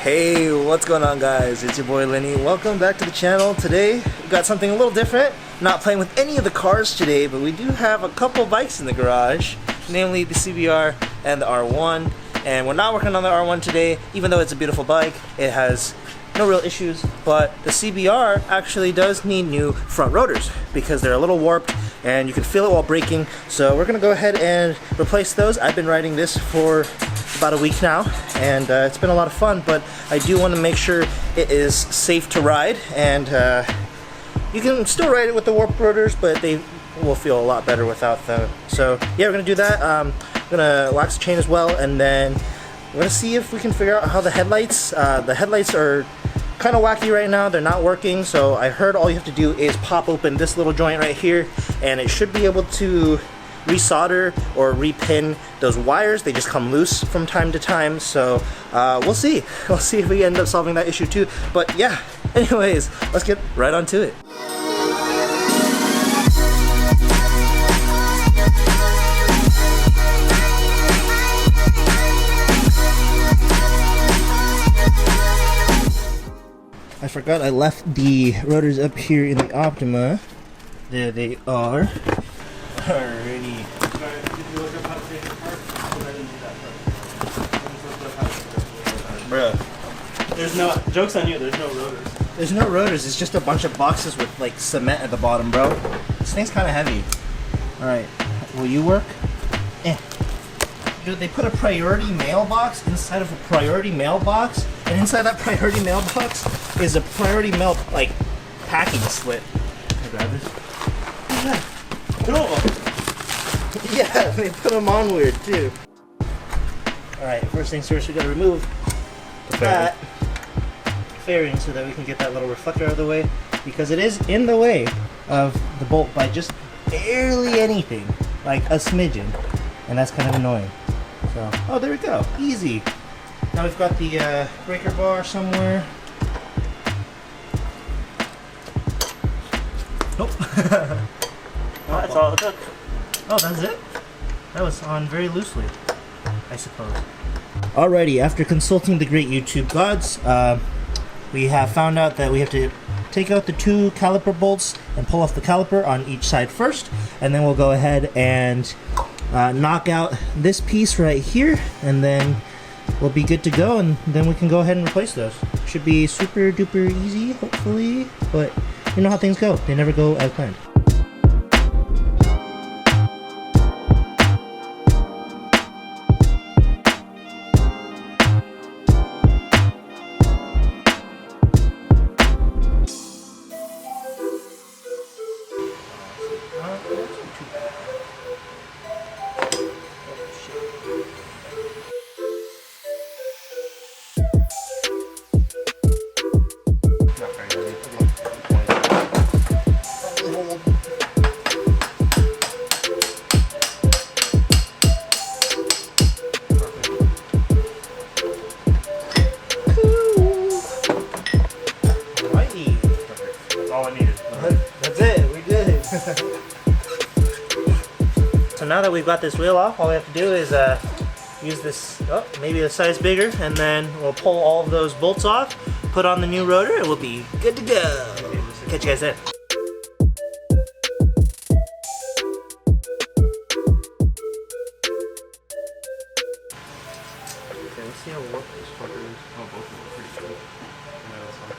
Hey, what's going on, guys? It's your boy Lenny. Welcome back to the channel. Today we got something a little different. Not playing with any of the cars today, but we do have a couple bikes in the garage, namely the CBR and the R1. And we're not working on the R1 today, even though it's a beautiful bike. It has no real issues, but the CBR actually does need new front rotors because they're a little warped and you can feel it while braking. So we're gonna go ahead and replace those. I've been riding this for about a week now, and it's been a lot of fun, but I do want to make sure it is safe to ride, and you can still ride it with the warped rotors, but they will feel a lot better without them. So yeah, we're gonna do that. I'm gonna wax the chain as well, and then we're gonna see if we can figure out how the headlights are kind of wacky right now. They're not working, so I heard all you have to do is pop open this little joint right here, and it should be able to resolder or repin those wires. They just come loose from time to time, so we'll see if we end up solving that issue too. But yeah, anyways, let's get right on to it. I forgot I left the rotors up here in the Optima. There they are. Alrighty. Bruh. There's no, joke's on you, there's no rotors. There's no rotors, it's just a bunch of boxes with like cement at the bottom, bro. This thing's kind of heavy. Alright, will you work? Dude, they put a priority mailbox inside of a priority mailbox, and inside that priority mailbox is a priority mail, like, packing slit. Can I grab this? Yeah. Cool. Yeah, they put them on weird too. Alright, first things first, we gotta remove that fairing so that we can get that little reflector out of the way, because it is in the way of the bolt by just barely anything, like a smidgen, and that's kind of annoying. So, oh, there we go, easy. Now we've got the breaker bar somewhere. Nope. Well, that's all it took. Oh, that's it? That was on very loosely, I suppose. Alrighty, after consulting the great YouTube gods, we have found out that we have to take out the two caliper bolts and pull off the caliper on each side first, and then we'll go ahead and knock out this piece right here, and then we'll be good to go, and then we can go ahead and replace those. Should be super duper easy, hopefully, but you know how things go. They never go as planned. So now that we've got this wheel off, all we have to do is use this, maybe a size bigger, and then we'll pull all of those bolts off, put on the new rotor, and we'll be good to go. Catch you guys then. Okay, let's see how warped this fucker is. Oh, both of them are pretty good. Yeah, that's fine.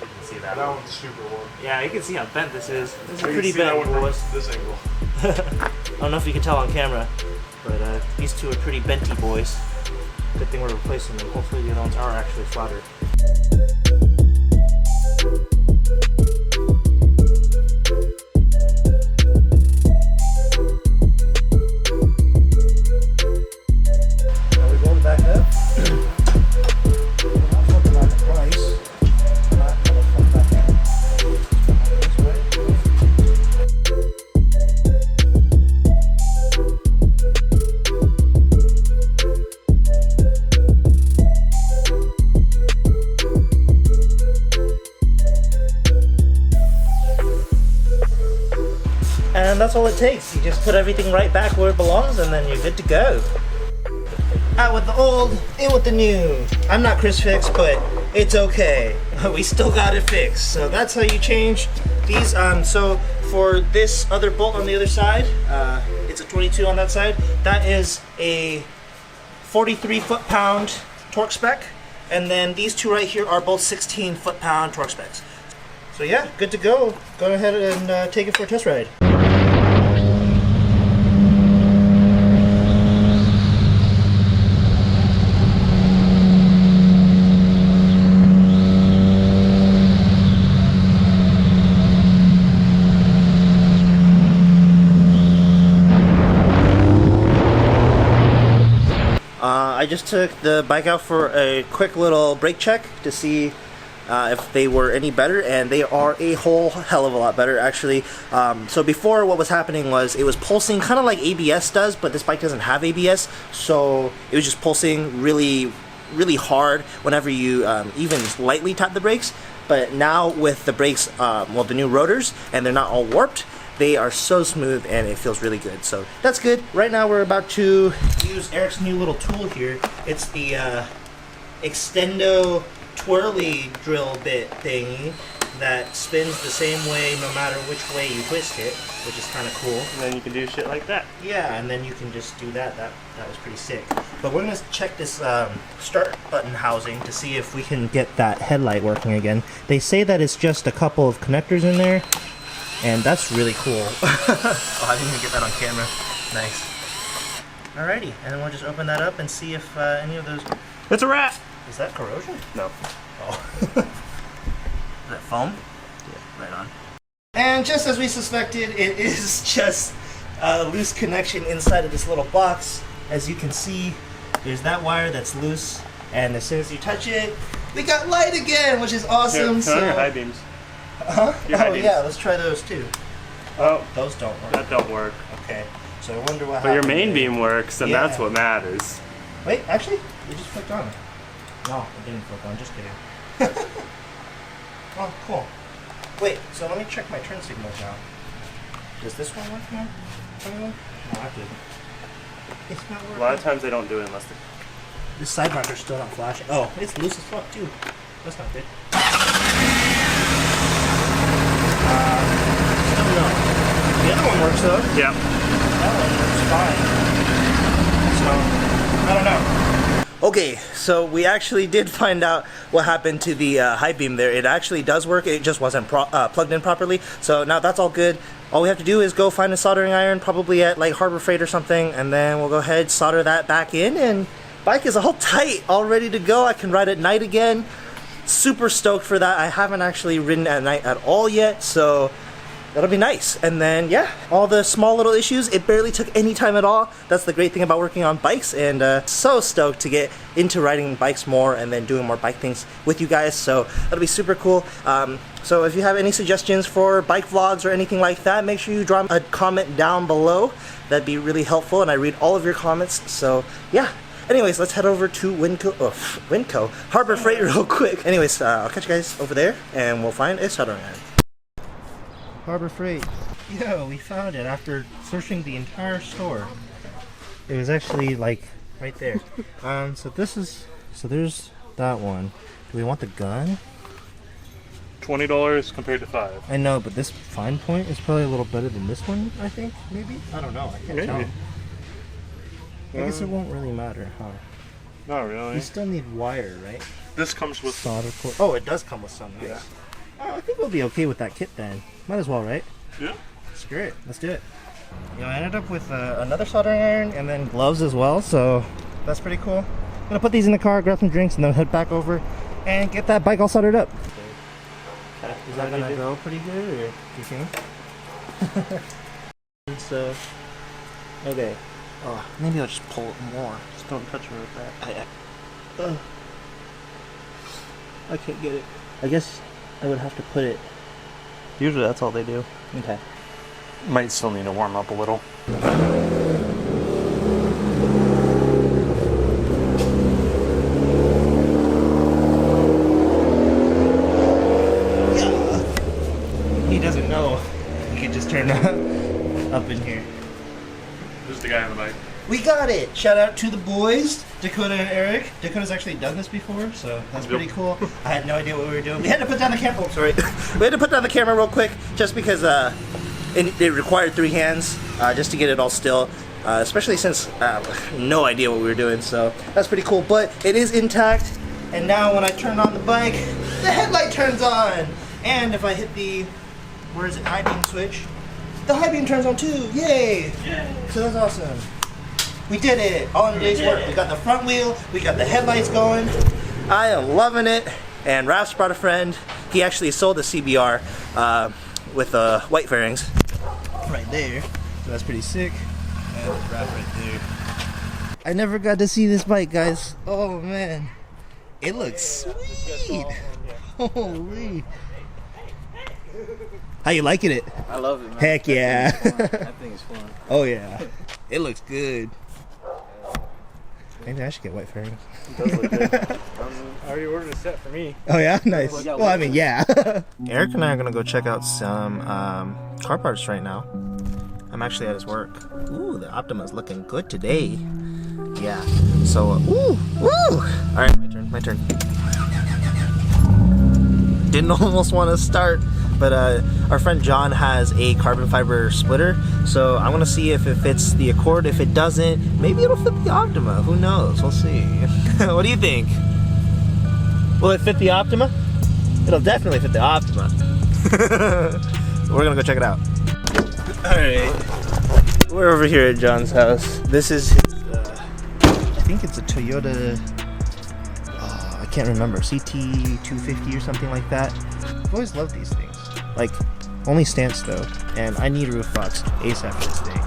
You can see that. That one's super warm. Yeah, you can see how bent this is. This is So pretty bent, boys. This angle. I don't know if you can tell on camera, but these two are pretty benty boys. Good thing we're replacing them. Hopefully the other ones are actually flatter. Now we roll it back up. We're not fucking on the price. We're not gonna fuck back in. This way. And that's all it takes. You just put everything right back where it belongs, and then you're good to go. Out with the old, in with the new. I'm not Chris Fix, but it's okay. We still got it fixed. So that's how you change these. So for this other bolt on the other side, it's a 22 on that side. That is a 43 foot-pound torque spec. And then these two right here are both 16 foot-pound torque specs. So yeah, good to go. Go ahead and take it for a test ride. I just took the bike out for a quick little brake check to see if they were any better, and they are a whole hell of a lot better actually. So before, what was happening was it was pulsing kind of like ABS does, but this bike doesn't have ABS, so it was just pulsing really hard whenever you even lightly tap the brakes. But now with the brakes, well, the new rotors, and they're not all warped, they are so smooth and it feels really good. So that's good. Right now we're about to use Eric's new little tool here. It's the Extendo twirly drill bit thingy that spins the same way no matter which way you twist it, which is kind of cool. And then you can do shit like that. Yeah, and then you can just do that. That was pretty sick. But we're gonna check this start button housing to see if we can get that headlight working again. They say that it's just a couple of connectors in there, and that's really cool. Oh, I didn't even get that on camera. Nice. Alrighty, and then we'll just open that up and see if any of those... It's a rat! Is that corrosion? No. Oh. Is that foam? Yeah, right on. And just as we suspected, it is just a loose connection inside of this little box. As you can see, there's that wire that's loose, and as soon as you touch it, we got light again, which is awesome. Turn on your high beams. Huh? Your high beams. Yeah, let's try those too. Oh, those don't work. That don't work. Okay, so I wonder what But your happened main there. beam works, and that's what matters. Wait, actually, it just flicked on. No, it didn't flick on, just kidding. Oh, cool. Wait, so let me check my turn signals now. Does this one work now? No, that didn't. It's not working. A lot of times they don't do it unless they... This side marker's still not flashing. Oh, it's loose as fuck too. That's not good. Still no. The other one works though. Yeah. That one works fine. So, I don't know. Okay, so we actually did find out what happened to the high beam there. It actually does work. It just wasn't plugged in properly. So now that's all good. All we have to do is go find a soldering iron, probably at like Harbor Freight or something, and then we'll go ahead, solder that back in, and bike is all tight, all ready to go. I can ride at night again. Super stoked for that. I haven't actually ridden at night at all yet, so that'll be nice. And then yeah, all the small little issues, it barely took any time at all. That's the great thing about working on bikes, and so stoked to get into riding bikes more and then doing more bike things with you guys. So that'll be super cool. So if you have any suggestions for bike vlogs or anything like that, make sure you drop a comment down below. That'd be really helpful, and I read all of your comments. So yeah. Anyways, let's head over to Winco, Harbor Freight real quick. Anyways, I'll catch you guys over there, and we'll find a soldering iron. Harbor Freight. Yo, we found it after searching the entire store. It was actually like right there. So there's that one. Do we want the gun? $20 compared to $5. I know, but this fine point is probably a little better than this one, I think, maybe? I don't know, I can't tell. I guess it won't really matter, huh? Not really. You still need wire, right? This comes with solder cord. Oh, it does come with some, nice. Yeah. Oh, I think we'll be okay with that kit then. Might as well, right? Yeah. Screw it, let's do it. You know, I ended up with another soldering iron and then gloves as well, so that's pretty cool. I'm gonna put these in the car, grab some drinks, and then head back over and get that bike all soldered up. Is that gonna go pretty good, or you think? So, okay. Oh, maybe I'll just pull it more. Just don't touch me with that. I can't get it. I guess I would have to put it. Usually that's all they do. Okay. Might still need to warm up a little. He doesn't know. He can just turn up in here. Who's the guy on the bike? We got it! Shout out to the boys. Dakota and Eric. Dakota's actually done this before, so that's pretty cool. I had no idea what we were doing. We had to put down the camera. Oh, sorry. We had to put down the camera real quick just because it required 3 hands just to get it all still. Especially since no idea what we were doing, so that's pretty cool. But it is intact, and now when I turn on the bike, the headlight turns on. And if I hit the, where is it, high beam switch, the high beam turns on too. Yay! So that's awesome. We did it. All in a day's work. We got the front wheel. We got the headlights going. I am loving it. And Raf's brought a friend. He actually sold a CBR with white fairings. Right there. So that's pretty sick. And Raf right there. I never got to see this bike, guys. Oh man. It looks sweet. Holy. How you liking it? I love it, man. Heck yeah. That thing is fun. Oh yeah. It looks good. Maybe I should get white fairings. It does look good. I already ordered a set for me. Oh yeah? Nice. Well, I mean, yeah. Eric and I are gonna go check out some car parts right now. I'm actually at his work. Ooh, the Optima's looking good today. Yeah. So, woo! Alright, my turn. Didn't almost want to start, but our friend John has a carbon fiber splitter, so I'm gonna see if it fits the Accord. If it doesn't, maybe it'll fit the Optima. Who knows? We'll see. What do you think? Will it fit the Optima? It'll definitely fit the Optima. We're gonna go check it out. Alright, we're over here at John's house. This is his, I think it's a Toyota, I can't remember, CT250 or something like that. I've always loved these things. Like, only stance though, and I need a roof box ASAP for this thing.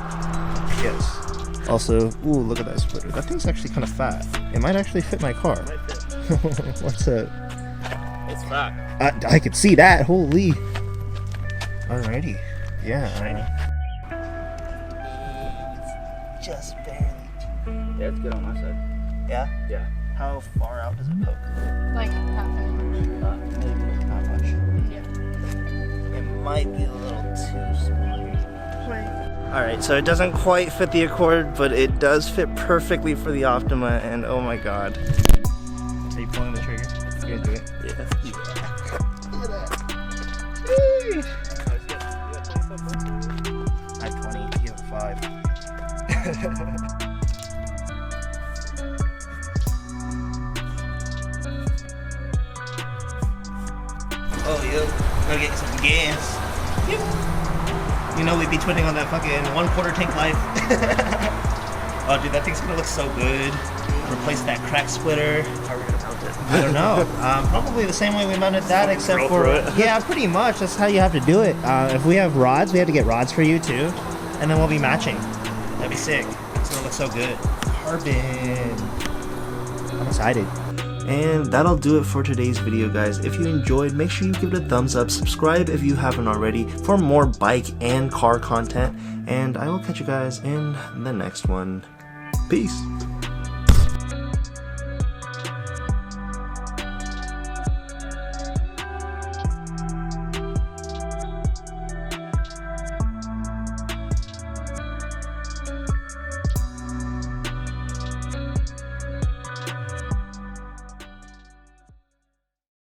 Yes. Also, ooh, look at that splitter. That thing's actually kind of fat. It might actually fit my car. What's up? It's fat. I can see that, holy. Alrighty. Yeah. Just barely. Yeah, it's good on my side. Yeah? Yeah. How far out does it poke? Like half an inch. Maybe not much. Yeah. It might be a little too small. Alright, so it doesn't quite fit the Accord, but it does fit perfectly for the Optima, and oh my god. Are you pulling the trigger? You gonna do it? Yeah. Look at that. Whee! I have 20, you have 5. Oh, yo, gotta get some gas. Yep. You know we'd be twinning on that fucking 1/4 tank life. Oh, dude, that thing's gonna look so good. Replace that crack splitter. How are we gonna mount it? I don't know. Probably the same way we mounted that, except for through it. yeah, pretty much. That's how you have to do it. If we have rods, we have to get rods for you too, and then we'll be matching. That'd be sick. It's gonna look so good. Carbon. I'm excited. And that'll do it for today's video, guys. If you enjoyed, make sure you give it a thumbs up, subscribe if you haven't already for more bike and car content, and I will catch you guys in the next one. Peace.